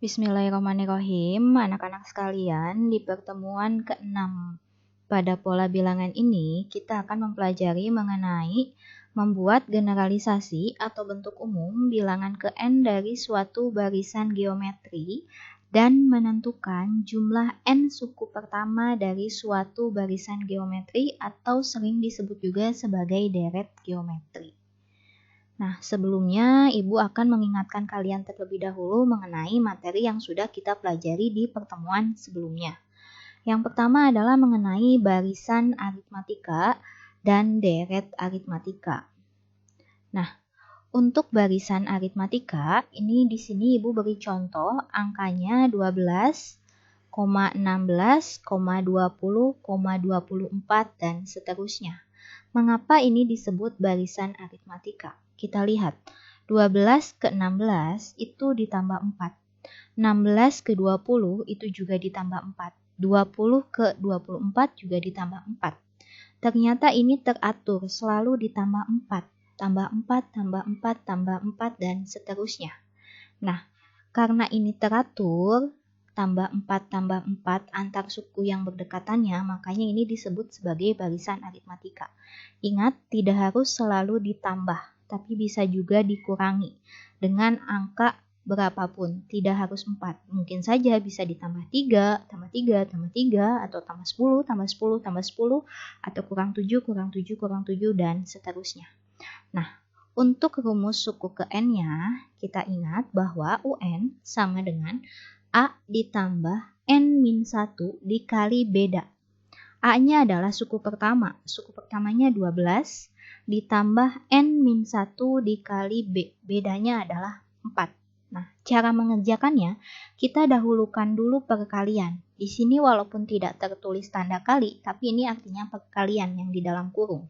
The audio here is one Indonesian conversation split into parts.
Bismillahirrahmanirrahim, anak-anak sekalian, di pertemuan ke-6 pada pola bilangan ini, kita akan mempelajari mengenai membuat generalisasi atau bentuk umum bilangan ke N dari suatu barisan geometri dan menentukan jumlah N suku pertama dari suatu barisan geometri atau sering disebut juga sebagai deret geometri. Nah, sebelumnya Ibu akan mengingatkan kalian terlebih dahulu mengenai materi yang sudah kita pelajari di pertemuan sebelumnya. Yang pertama adalah mengenai barisan aritmatika dan deret aritmatika. Nah, untuk barisan aritmatika, ini di sini Ibu beri contoh angkanya 12, 16, 20, 24, dan seterusnya. Mengapa ini disebut barisan aritmatika? Kita lihat, 12 ke 16 itu ditambah 4. 16 ke 20 itu juga ditambah 4. 20 ke 24 juga ditambah 4. Ternyata ini teratur, selalu ditambah 4. Tambah 4, tambah 4, tambah 4, dan seterusnya. Nah, karena ini teratur, tambah 4 tambah 4 antar suku yang berdekatannya, makanya ini disebut sebagai barisan aritmatika. Ingat, tidak harus selalu ditambah, tapi bisa juga dikurangi dengan angka berapapun, tidak harus 4. Mungkin saja bisa ditambah 3, tambah 3, tambah 3, atau tambah 10, tambah 10, tambah 10, atau kurang 7, kurang 7, kurang 7, dan seterusnya. Nah, untuk rumus suku ke N-nya, kita ingat bahwa UN sama dengan A ditambah N-1 dikali beda. A-nya adalah suku pertama. Suku pertamanya 12 ditambah N-1 dikali B. Bedanya adalah 4. Nah, cara mengerjakannya, kita dahulukan dulu perkalian. Di sini walaupun tidak tertulis tanda kali, tapi ini artinya perkalian yang di dalam kurung.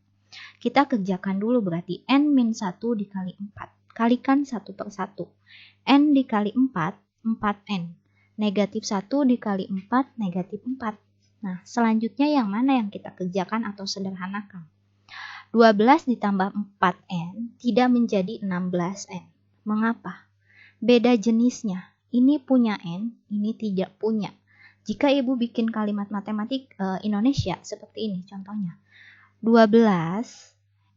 Kita kerjakan dulu berarti N-1 dikali 4. Kalikan 1 per 1. N dikali 4, 4N. Negatif 1 dikali 4, negatif 4. Nah, selanjutnya yang mana yang kita kerjakan atau sederhanakan? 12 ditambah 4N tidak menjadi 16N. Mengapa? Beda jenisnya. Ini punya N, ini tidak punya. Jika Ibu bikin kalimat matematik Indonesia seperti ini contohnya. 12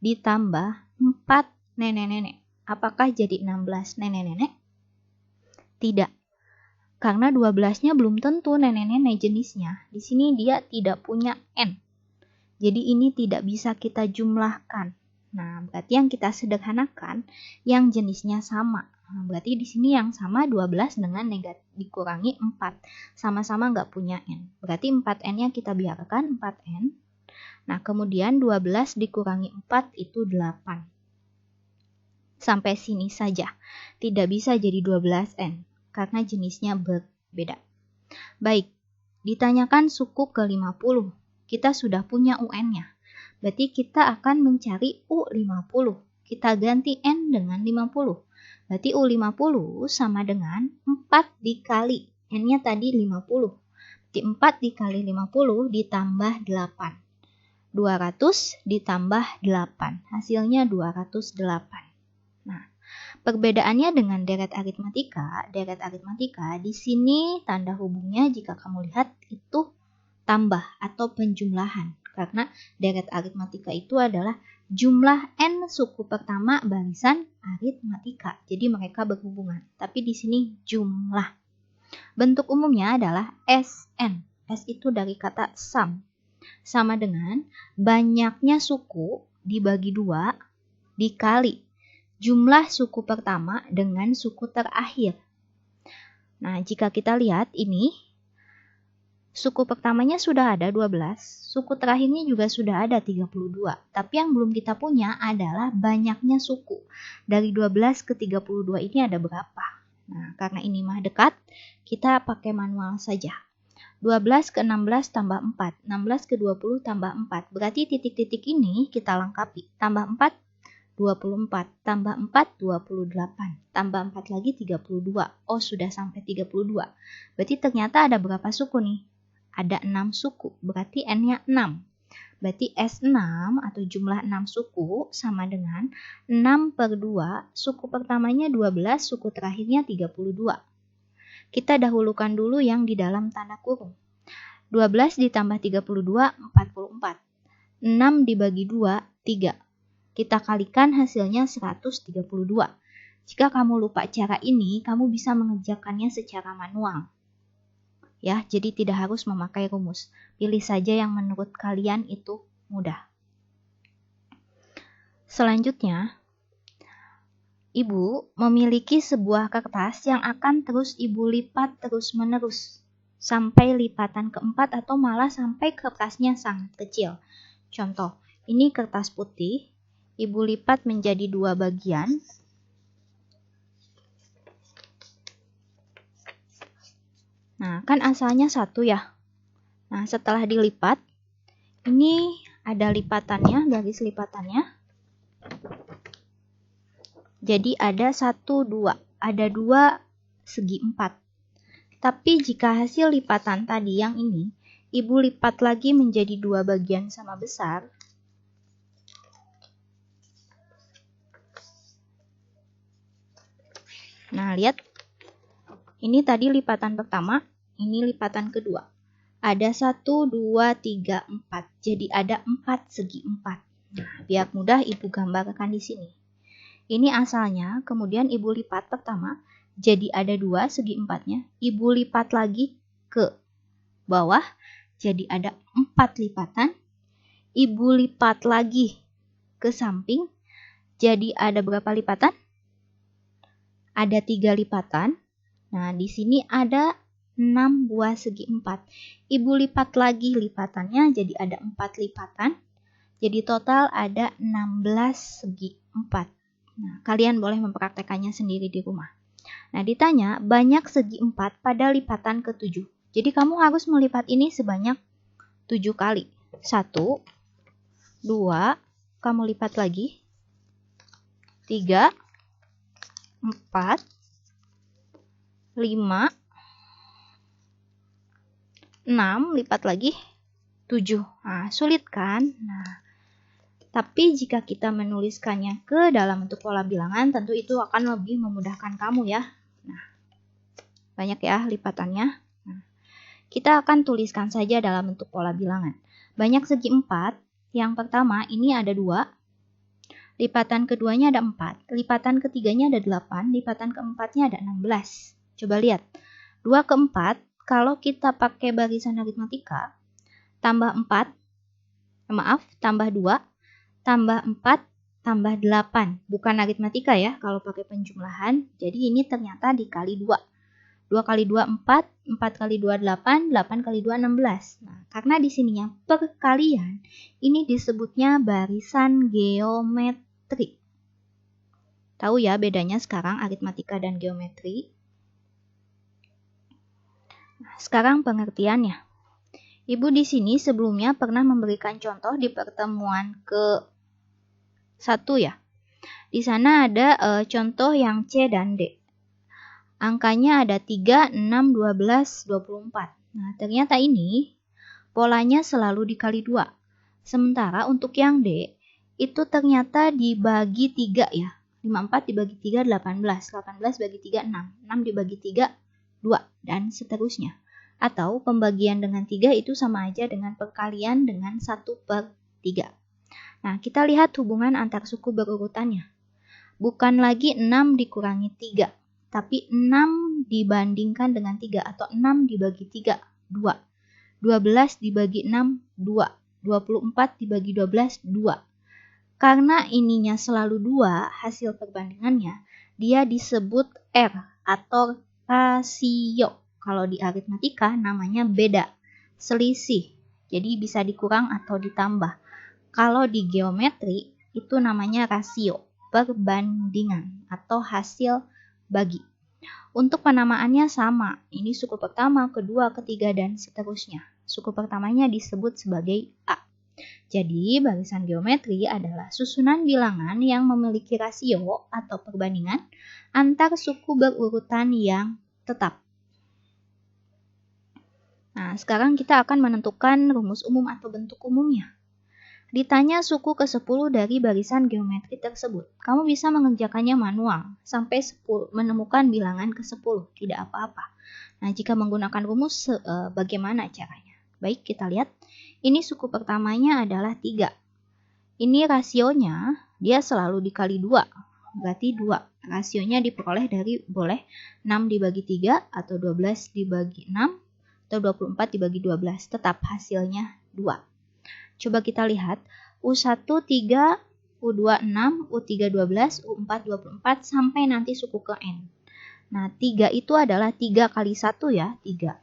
ditambah 4 nenek-nenek. Apakah jadi 16 nenek-nenek? Tidak. Karena 12-nya belum tentu nenek-nenek jenisnya. Di sini dia tidak punya N. Jadi ini tidak bisa kita jumlahkan. Nah, berarti yang kita sederhanakan yang jenisnya sama. Nah, berarti di sini yang sama 12 dengan negatif dikurangi 4. Sama-sama nggak punya N. Berarti 4N-nya kita biarkan 4N. Nah, kemudian 12 dikurangi 4 itu 8. Sampai sini saja. Tidak bisa jadi 12N. Karena jenisnya berbeda. Baik, ditanyakan suku ke-50. Kita sudah punya UN-nya. Berarti kita akan mencari U50. Kita ganti N dengan 50. Berarti U50 sama dengan 4 dikali. N-nya tadi 50. Berarti 4 dikali 50 ditambah 8. 200 ditambah 8. Hasilnya 208. Nah, perbedaannya dengan deret aritmatika di sini tanda hubungnya jika kamu lihat itu tambah atau penjumlahan. Karena deret aritmatika itu adalah jumlah N suku pertama barisan aritmatika. Jadi mereka berhubungan. Tapi di sini jumlah. Bentuk umumnya adalah SN. S itu dari kata sum. Sama dengan banyaknya suku dibagi 2 dikali jumlah suku pertama dengan suku terakhir. Nah, jika kita lihat ini, suku pertamanya sudah ada 12, suku terakhirnya juga sudah ada 32. Tapi yang belum kita punya adalah banyaknya suku. Dari 12 ke 32 ini ada berapa? Nah, karena ini mah dekat, kita pakai manual saja. 12 ke 16 tambah 4, 16 ke 20 tambah 4. Berarti titik-titik ini kita lengkapi. Tambah 4, 24, tambah 4, 28, tambah 4 lagi 32. Oh, sudah sampai 32. Berarti ternyata ada berapa suku nih? Ada 6 suku, berarti N-nya 6. Berarti S6 atau jumlah 6 suku sama dengan 6 per 2, suku pertamanya 12, suku terakhirnya 32. Kita dahulukan dulu yang di dalam tanda kurung. 12 ditambah 32, 44. 6 dibagi 2, 3. Kita kalikan hasilnya 132. Jika kamu lupa cara ini, kamu bisa mengerjakannya secara manual. Ya, jadi tidak harus memakai rumus. Pilih saja yang menurut kalian itu mudah. Selanjutnya, Ibu memiliki sebuah kertas yang akan terus Ibu lipat terus-menerus sampai lipatan keempat atau malah sampai kertasnya sangat kecil. Contoh, ini kertas putih, Ibu lipat menjadi 2 bagian. Nah, kan asalnya 1 ya. Nah, setelah dilipat, ini ada lipatannya, garis lipatannya. Jadi ada 1, 2. Ada 2 segi 4. Tapi jika hasil lipatan tadi yang ini, Ibu lipat lagi menjadi 2 bagian sama besar. Nah, lihat. Ini tadi lipatan pertama, ini lipatan kedua. Ada 1, 2, 3, 4. Jadi ada 4 segi 4. Nah, biar mudah Ibu gambarkan di sini. Ini asalnya, kemudian Ibu lipat pertama, jadi ada 2 segi 4-nya. Ibu lipat lagi ke bawah, jadi ada 4 lipatan. Ibu lipat lagi ke samping, jadi ada berapa lipatan? Ada 3 lipatan. Nah, di sini ada 6 buah segi 4. Ibu lipat lagi lipatannya, jadi ada 4 lipatan. Jadi total ada 16 segi 4. Nah, kalian boleh mempraktekannya sendiri di rumah. Nah, ditanya banyak segi 4 pada lipatan ke-7. Jadi kamu harus melipat ini sebanyak 7 kali. 1, 2, kamu lipat lagi. 3, 4, 5, 6, lipat lagi. 7. Nah, sulit kan? Nah, tapi jika kita menuliskannya ke dalam bentuk pola bilangan, tentu itu akan lebih memudahkan kamu ya. Nah, banyak ya lipatannya. Nah, kita akan tuliskan saja dalam bentuk pola bilangan. Banyak segi 4, yang pertama ini ada 2. Lipatan keduanya ada 4. Lipatan ketiganya ada 8. Lipatan keempatnya ada 16. Coba lihat. 2 ke 4, kalau kita pakai barisan aritmatika, tambah 4, tambah 2, tambah 4, tambah 8. Bukan aritmatika ya, kalau pakai penjumlahan. Jadi ini ternyata dikali 2. 2 kali 2, 4. 4 kali 2, 8. 8 kali 2, 16. Nah, karena di sininya perkalian, ini disebutnya barisan geometri. Tahu ya bedanya sekarang aritmatika dan geometri? Nah, sekarang pengertiannya. Ibu di sini sebelumnya pernah memberikan contoh di pertemuan ke-1 ya. Di sana ada contoh yang C dan D. Angkanya ada 3, 6, 12, 24. Nah, ternyata ini polanya selalu dikali 2. Sementara untuk yang D, itu ternyata dibagi 3 ya. 54 dibagi 3, 18. 18 bagi 3, 6. 6 dibagi 3, 2. Dan seterusnya. Atau pembagian dengan 3 itu sama aja dengan perkalian dengan 1/3. Nah, kita lihat hubungan antar suku berurutannya. Bukan lagi 6 dikurangi 3, tapi 6 dibandingkan dengan 3 atau 6 dibagi 3, 2. 12 dibagi 6, 2. 24 dibagi 12, 2. Karena ininya selalu 2, hasil perbandingannya, dia disebut R atau rasio. Kalau di aritmatika namanya beda, selisih. Jadi bisa dikurang atau ditambah. Kalau di geometri itu namanya rasio, perbandingan atau hasil bagi. Untuk penamaannya sama, ini suku pertama, kedua, ketiga, dan seterusnya. Suku pertamanya disebut sebagai A. Jadi, barisan geometri adalah susunan bilangan yang memiliki rasio atau perbandingan antar suku berurutan yang tetap. Nah, sekarang kita akan menentukan rumus umum atau bentuk umumnya. Ditanya suku ke-10 dari barisan geometri tersebut. Kamu bisa mengerjakannya manual sampai 10, menemukan bilangan ke-10, tidak apa-apa. Nah, jika menggunakan rumus bagaimana caranya? Baik, kita lihat. Ini suku pertamanya adalah 3. Ini rasionya, dia selalu dikali 2. Berarti 2. Rasionya diperoleh dari boleh 6 dibagi 3 atau 12 dibagi 6 atau 24 dibagi 12. Tetap hasilnya 2. Coba kita lihat, U1 3, U2 6, U3 12, U4 24, sampai nanti suku ke N. Nah, 3 itu adalah 3 kali 1 ya, 3.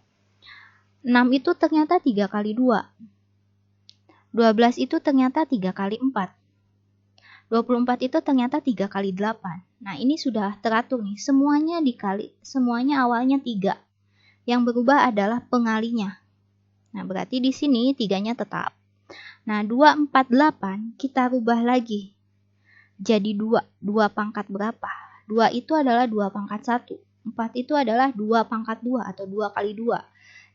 6 itu ternyata 3 kali 2. 12 itu ternyata 3 kali 4. 24 itu ternyata 3 kali 8. Nah, ini sudah teratur nih, semuanya dikali, semuanya awalnya 3. Yang berubah adalah pengalinya. Nah, berarti di sini 3-nya tetap. Nah, 2, 4, 8 kita rubah lagi. Jadi 2. 2 pangkat berapa? 2 itu adalah 2 pangkat 1. 4 itu adalah 2 pangkat 2 atau 2 kali 2.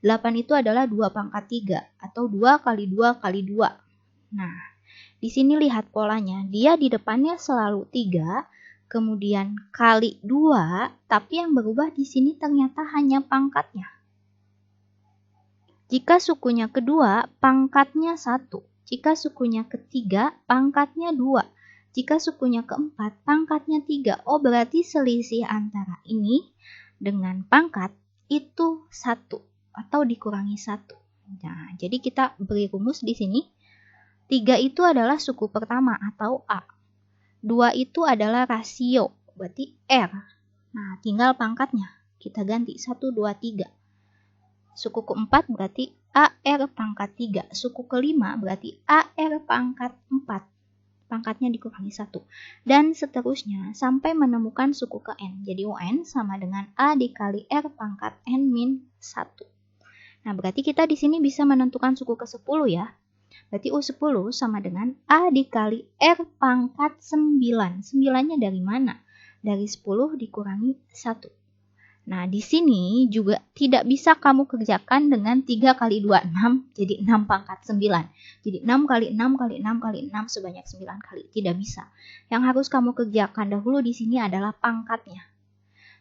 8 itu adalah 2 pangkat 3 atau 2 kali 2 kali 2. Nah, di sini lihat polanya. Dia di depannya selalu 3, kemudian kali 2, tapi yang berubah di sini ternyata hanya pangkatnya. Jika sukunya kedua, pangkatnya 1. Jika sukunya ketiga, pangkatnya 2. Jika sukunya keempat, pangkatnya 3. Oh, berarti selisih antara ini dengan pangkat itu 1 atau dikurangi 1. Nah, jadi kita beri rumus di sini. 3 itu adalah suku pertama atau A. 2 itu adalah rasio, berarti R. Nah, tinggal pangkatnya. Kita ganti 1, 2, 3. Suku keempat berarti AR pangkat 3. Suku kelima berarti AR pangkat 4. Pangkatnya dikurangi 1. Dan seterusnya sampai menemukan suku ke N. Jadi UN sama dengan A dikali R pangkat N min 1. Nah, berarti kita di sini bisa menentukan suku ke-10 ya. Berarti U10 sama dengan A dikali R pangkat 9. 9-nya dari mana? Dari 10 dikurangi 1. Nah, di sini juga tidak bisa kamu kerjakan dengan 3 kali 2, 6, jadi 6 pangkat 9. Jadi 6 kali 6 kali 6 kali 6 sebanyak 9 kali. Tidak bisa. Yang harus kamu kerjakan dahulu di sini adalah pangkatnya.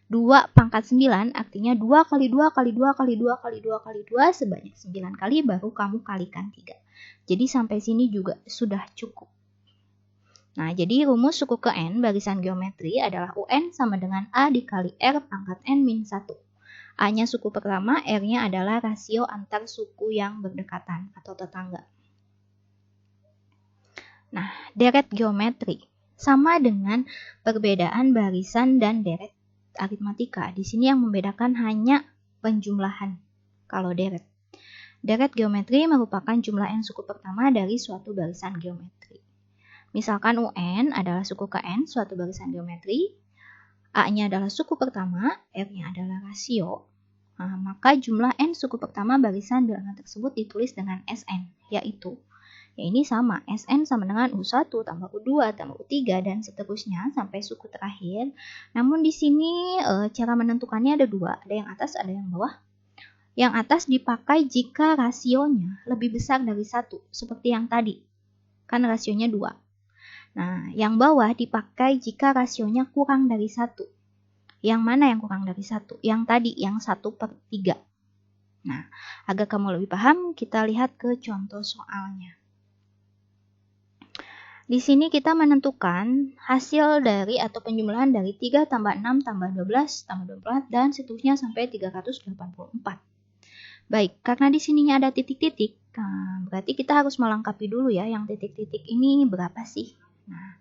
2 pangkat 9 artinya 2 kali 2 kali 2 kali 2 kali 2 kali 2 sebanyak 9 kali, baru kamu kalikan 3. Jadi sampai sini juga sudah cukup. Nah, jadi rumus suku ke N barisan geometri adalah UN sama dengan A dikali R pangkat N min 1. A-nya suku pertama, R-nya adalah rasio antar suku yang berdekatan atau tetangga. Nah, deret geometri sama dengan perbedaan barisan dan deret aritmatika. Di sini yang membedakan hanya penjumlahan kalau deret. Deret geometri merupakan jumlah N suku pertama dari suatu barisan geometri. Misalkan UN adalah suku ke N, suatu barisan geometri. A-nya adalah suku pertama, R-nya adalah rasio. Nah, maka jumlah N suku pertama barisan bilangan tersebut ditulis dengan SN, yaitu. Ya, ini sama, SN sama dengan U1 tambah U2 tambah U3 dan seterusnya sampai suku terakhir. Namun di sini cara menentukannya ada dua, ada yang atas, ada yang bawah. Yang atas dipakai jika rasionya lebih besar dari 1, seperti yang tadi. Kan rasionya 2. Nah, yang bawah dipakai jika rasionya kurang dari 1. Yang mana yang kurang dari 1? Yang tadi, yang 1/3. Nah, agar kamu lebih paham, kita lihat ke contoh soalnya. Di sini kita menentukan hasil dari atau penjumlahan dari 3 tambah 6 tambah 12 tambah 24 dan seterusnya sampai 384. Baik, karena di sininya ada titik-titik, nah, berarti kita harus melengkapi dulu ya yang titik-titik ini berapa sih. Nah,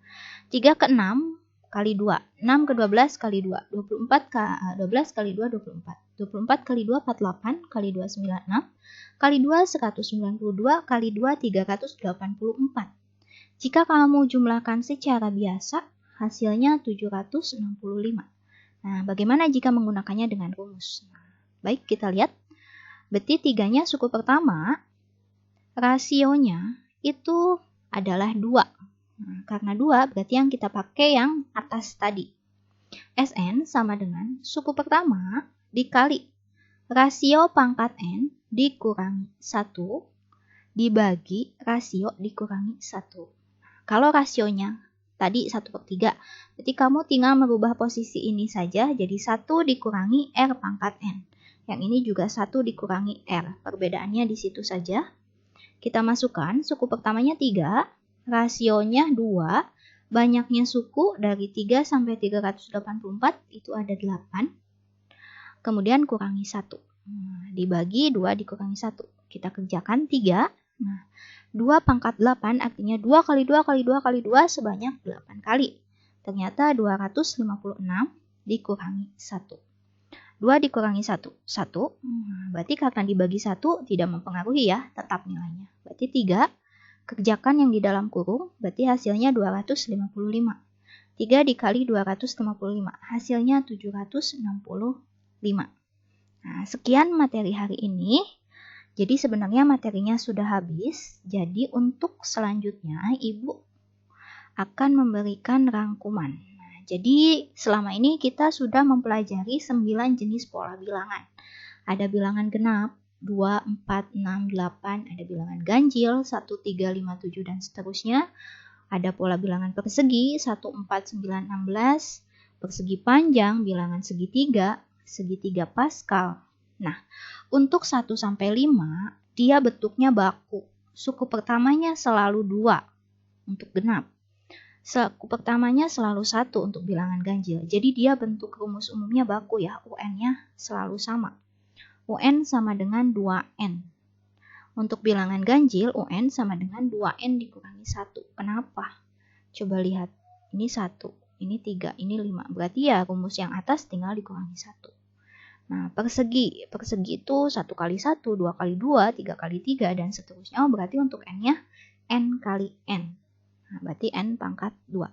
3 ke 6 kali 2, 6 ke 12 kali 2, 24 ke 12 kali 2, 24. 24 kali 2, 48, kali 2, 96, kali 2, 192, kali 2, 384. Jika kamu jumlahkan secara biasa, hasilnya 765. Nah, bagaimana jika menggunakannya dengan rumus? Baik, kita lihat. Berarti 3-nya suku pertama, rasionya itu adalah 2. Nah, karena 2 berarti yang kita pakai yang atas tadi. SN sama dengan suku pertama dikali rasio pangkat N dikurangi 1 dibagi rasio dikurangi 1. Kalau rasionya tadi 1/3, berarti kamu tinggal merubah posisi ini saja jadi 1 dikurangi R pangkat N. Yang ini juga 1 dikurangi R. Perbedaannya di situ saja. Kita masukkan suku pertamanya 3, rasionya 2, banyaknya suku dari 3 sampai 384 itu ada 8. Kemudian kurangi 1. Dibagi 2 dikurangi 1. Kita kerjakan 3. Nah, 2 pangkat 8 artinya 2 kali 2 kali 2 kali 2 sebanyak 8 kali. Ternyata 256 dikurangi 1. 2 dikurangi 1. 1. Berarti karena dibagi 1 tidak mempengaruhi ya, tetap nilainya. Berarti 3. Kerjakan yang di dalam kurung, berarti hasilnya 255. 3 dikali 255, hasilnya 765. Nah, sekian materi hari ini. Jadi sebenarnya materinya sudah habis. Jadi untuk selanjutnya Ibu akan memberikan rangkuman. Nah, jadi selama ini kita sudah mempelajari 9 jenis pola bilangan. Ada bilangan genap, 2, 4, 6, 8, ada bilangan ganjil, 1, 3, 5, 7, dan seterusnya. Ada pola bilangan persegi, 1, 4, 9, 16, persegi panjang, bilangan segitiga, segitiga Pascal. Nah, untuk 1 sampai 5, dia bentuknya baku. Suku pertamanya selalu 2 untuk genap. Suku pertamanya selalu 1 untuk bilangan ganjil. Jadi dia bentuk rumus umumnya baku ya, UN-nya selalu sama. UN sama dengan 2N. Untuk bilangan ganjil, UN sama dengan 2N dikurangi 1. Kenapa? Coba lihat. Ini 1, ini 3, ini 5. Berarti ya rumus yang atas tinggal dikurangi 1. Nah, persegi itu 1 kali 1, 2 kali 2, 3 kali 3, dan seterusnya. Oh, berarti untuk N-nya N kali N. Nah, berarti N pangkat 2.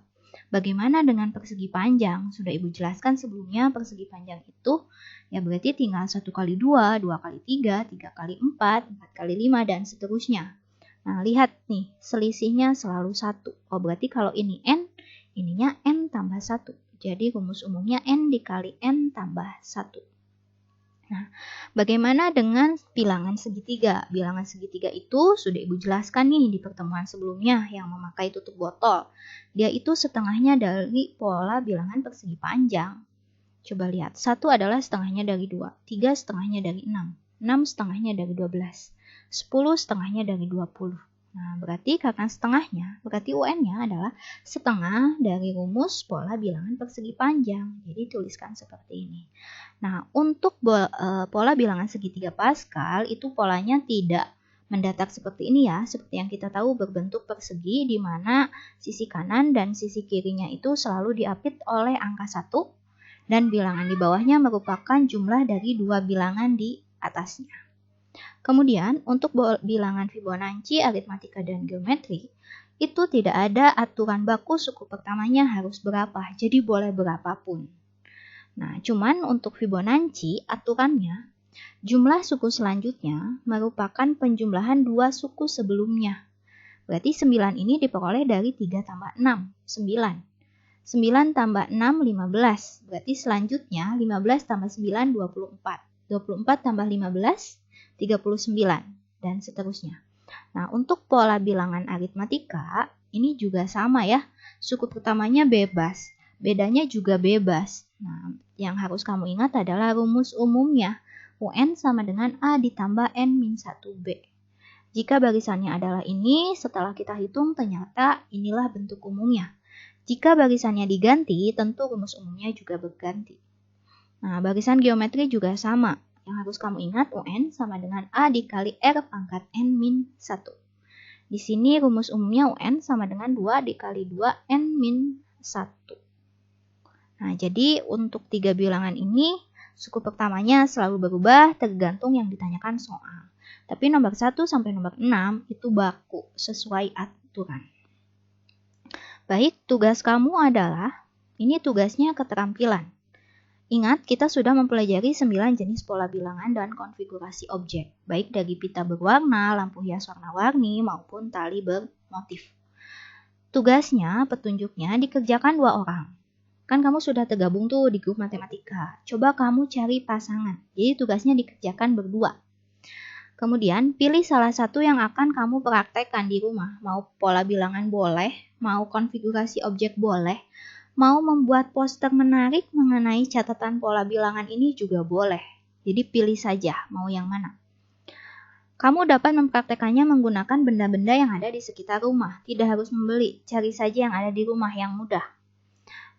Bagaimana dengan persegi panjang? Sudah Ibu jelaskan sebelumnya, persegi panjang itu ya berarti tinggal 1 kali 2, 2 kali 3, 3 kali 4, 4 kali 5, dan seterusnya. Nah, lihat nih, selisihnya selalu 1. Oh, berarti kalau ini N, ininya N tambah 1. Jadi rumus umumnya N dikali N tambah 1. Nah, bagaimana dengan bilangan segitiga? Bilangan segitiga itu sudah Ibu jelaskan nih di pertemuan sebelumnya yang memakai tutup botol. Dia itu setengahnya dari pola bilangan persegi panjang. Coba lihat, 1 adalah setengahnya dari 2, 3 setengahnya dari 6, 6 setengahnya dari 12, 10 setengahnya dari 20. Nah, berarti karena setengahnya, berarti UN-nya adalah setengah dari rumus pola bilangan persegi panjang. Jadi tuliskan seperti ini. Nah, untuk pola bilangan segitiga Pascal, itu polanya tidak mendatar seperti ini ya. Seperti yang kita tahu berbentuk persegi di mana sisi kanan dan sisi kirinya itu selalu diapit oleh angka 1. Dan bilangan di bawahnya merupakan jumlah dari 2 bilangan di atasnya. Kemudian, untuk bilangan Fibonacci, aritmatika, dan geometri, itu tidak ada aturan baku suku pertamanya harus berapa, jadi boleh berapapun. Nah, cuman untuk Fibonacci, aturannya, jumlah suku selanjutnya merupakan penjumlahan 2 suku sebelumnya. Berarti 9 ini diperoleh dari 3 tambah 6, 9. 9 tambah 6, 15. Berarti selanjutnya 15 tambah 9, 24. 24 tambah 15, 39. Dan seterusnya. Nah, untuk pola bilangan aritmatika, ini juga sama ya. Suku pertamanya bebas. Bedanya juga bebas. Nah, yang harus kamu ingat adalah rumus umumnya. UN sama dengan A ditambah N-1B. Jika barisannya adalah ini, setelah kita hitung ternyata inilah bentuk umumnya. Jika barisannya diganti, tentu rumus umumnya juga berganti. Nah, barisan geometri juga sama. Yang harus kamu ingat, UN sama dengan A dikali R pangkat N-1. Di sini rumus umumnya UN sama dengan 2 dikali 2 N-1. Nah, jadi untuk 3 bilangan ini, suku pertamanya selalu berubah tergantung yang ditanyakan soal. Tapi nomor 1 sampai nomor 6 itu baku, sesuai aturan. Baik, tugas kamu adalah, ini tugasnya keterampilan. Ingat, kita sudah mempelajari 9 jenis pola bilangan dan konfigurasi objek, baik dari pita berwarna, lampu hias warna-warni, maupun tali bermotif. Tugasnya, petunjuknya dikerjakan 2 orang. Kan kamu sudah tergabung tuh di grup matematika. Coba kamu cari pasangan. Jadi tugasnya dikerjakan berdua. Kemudian pilih salah satu yang akan kamu praktekkan di rumah. Mau pola bilangan boleh, mau konfigurasi objek boleh, mau membuat poster menarik mengenai catatan pola bilangan ini juga boleh. Jadi pilih saja mau yang mana. Kamu dapat mempraktekannya menggunakan benda-benda yang ada di sekitar rumah. Tidak harus membeli, cari saja yang ada di rumah yang mudah.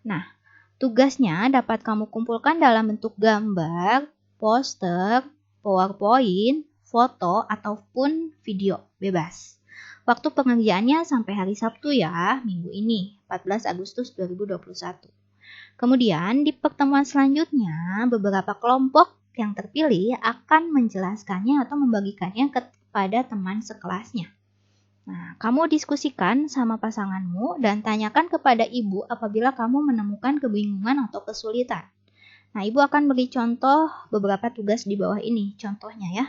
Nah, tugasnya dapat kamu kumpulkan dalam bentuk gambar, poster, PowerPoint, foto, ataupun video bebas. Waktu pengerjaannya sampai hari Sabtu ya, minggu ini, 14 Agustus 2021. Kemudian di pertemuan selanjutnya, beberapa kelompok yang terpilih akan menjelaskannya atau membagikannya kepada teman sekelasnya. Nah, kamu diskusikan sama pasanganmu dan tanyakan kepada ibu apabila kamu menemukan kebingungan atau kesulitan. Nah, ibu akan beri contoh beberapa tugas di bawah ini, contohnya ya.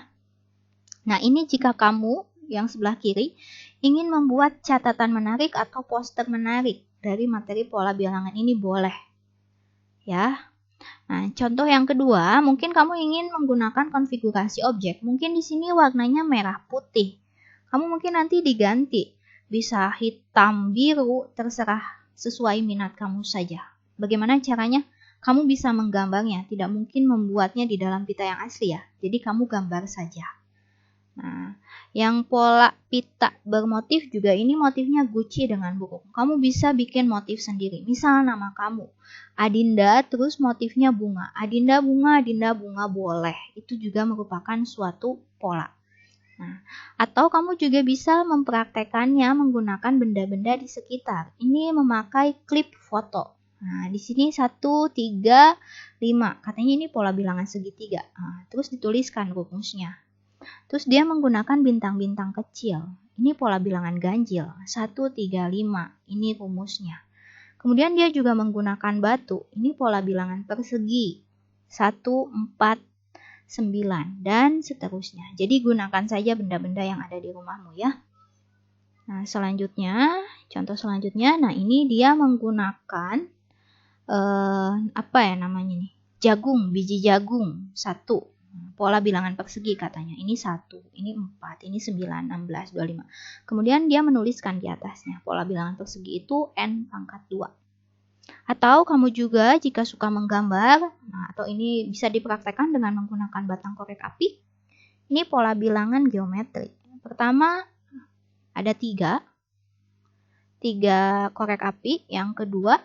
Nah, ini jika kamu yang sebelah kiri ingin membuat catatan menarik atau poster menarik dari materi pola bilangan ini boleh. Ya. Nah, contoh yang kedua, mungkin kamu ingin menggunakan konfigurasi objek. Mungkin di sini warnanya merah putih. Kamu mungkin nanti diganti, bisa hitam, biru, terserah sesuai minat kamu saja. Bagaimana caranya? Kamu bisa menggambarnya, tidak mungkin membuatnya di dalam pita yang asli ya. Jadi kamu gambar saja. Nah, yang pola pita bermotif juga ini motifnya guci dengan burung. Kamu bisa bikin motif sendiri. Misal nama kamu, Adinda, terus motifnya bunga. Adinda bunga boleh. Itu juga merupakan suatu pola. Nah, atau kamu juga bisa mempraktekannya menggunakan benda-benda di sekitar. Ini memakai klip foto. Nah, di sini 1, 3, 5. Katanya ini pola bilangan segitiga. Nah, terus dituliskan rumusnya. Terus dia menggunakan bintang-bintang kecil. Ini pola bilangan ganjil. 1, 3, 5. Ini rumusnya. Kemudian dia juga menggunakan batu. Ini pola bilangan persegi. 1, 4, 9 dan seterusnya. Jadi gunakan saja benda-benda yang ada di rumahmu ya. Nah, selanjutnya, contoh selanjutnya, nah ini dia menggunakan apa ya namanya nih? Jagung, biji jagung 1. Pola bilangan persegi katanya. Ini 1, ini 4, ini 9, 16, 25. Kemudian dia menuliskan di atasnya. Pola bilangan persegi itu N pangkat 2. Atau kamu juga jika suka menggambar, nah, atau ini bisa dipraktekkan dengan menggunakan batang korek api. Ini pola bilangan geometri. Pertama ada 3 korek api. Yang kedua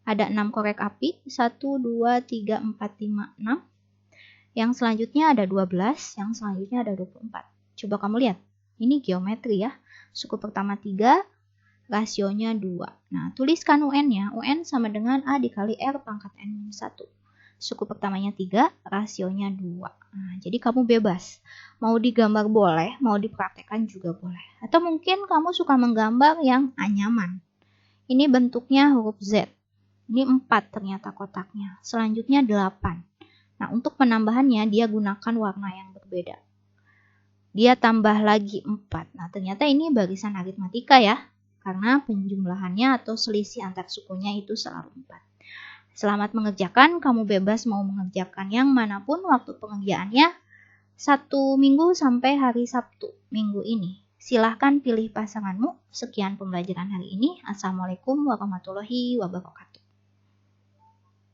ada 6 korek api. 1, 2, 3, 4, 5, 6. Yang selanjutnya ada 12. Yang selanjutnya ada 24. Coba kamu lihat. Ini geometri ya. Suku pertama 3. Rasionya 2. Nah, tuliskan UN-nya. UN sama dengan A dikali R pangkat N-1. Suku pertamanya 3, rasionya 2. Nah, jadi kamu bebas. Mau digambar boleh, mau dipraktekkan juga boleh. Atau mungkin kamu suka menggambar yang anyaman. Ini bentuknya huruf Z. Ini 4 ternyata kotaknya. Selanjutnya 8. Nah, untuk penambahannya dia gunakan warna yang berbeda. Dia tambah lagi 4. Nah, ternyata ini barisan aritmatika ya. Karena penjumlahannya atau selisih antar sukunya itu selalu 4. Selamat mengerjakan, kamu bebas mau mengerjakan yang manapun waktu pengerjaannya 1 minggu sampai hari Sabtu minggu ini. Silahkan pilih pasanganmu. Sekian pembelajaran hari ini. Assalamualaikum warahmatullahi wabarakatuh.